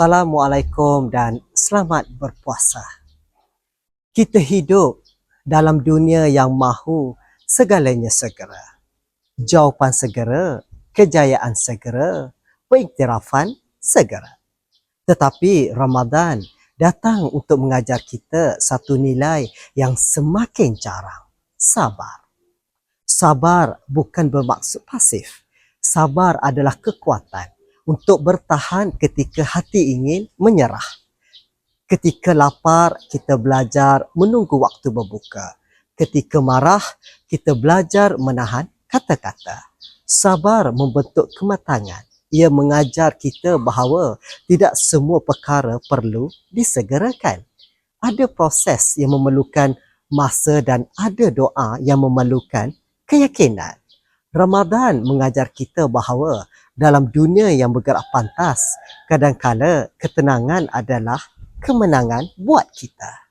Assalamualaikum dan selamat berpuasa. Kita hidup dalam dunia yang mahu segalanya segera. Jawapan segera, kejayaan segera, pengiktirafan segera. Tetapi Ramadan datang untuk mengajar kita satu nilai yang semakin jarang. Sabar. Sabar bukan bermaksud pasif. Sabar adalah kekuatan untuk bertahan ketika hati ingin menyerah. Ketika lapar, kita belajar menunggu waktu berbuka. Ketika marah, kita belajar menahan kata-kata. Sabar membentuk kematangan. Ia mengajar kita bahawa tidak semua perkara perlu disegerakan. Ada proses yang memerlukan masa dan ada doa yang memerlukan keyakinan. Ramadan mengajar kita bahawa dalam dunia yang bergerak pantas, kadang-kala ketenangan adalah kemenangan buat kita.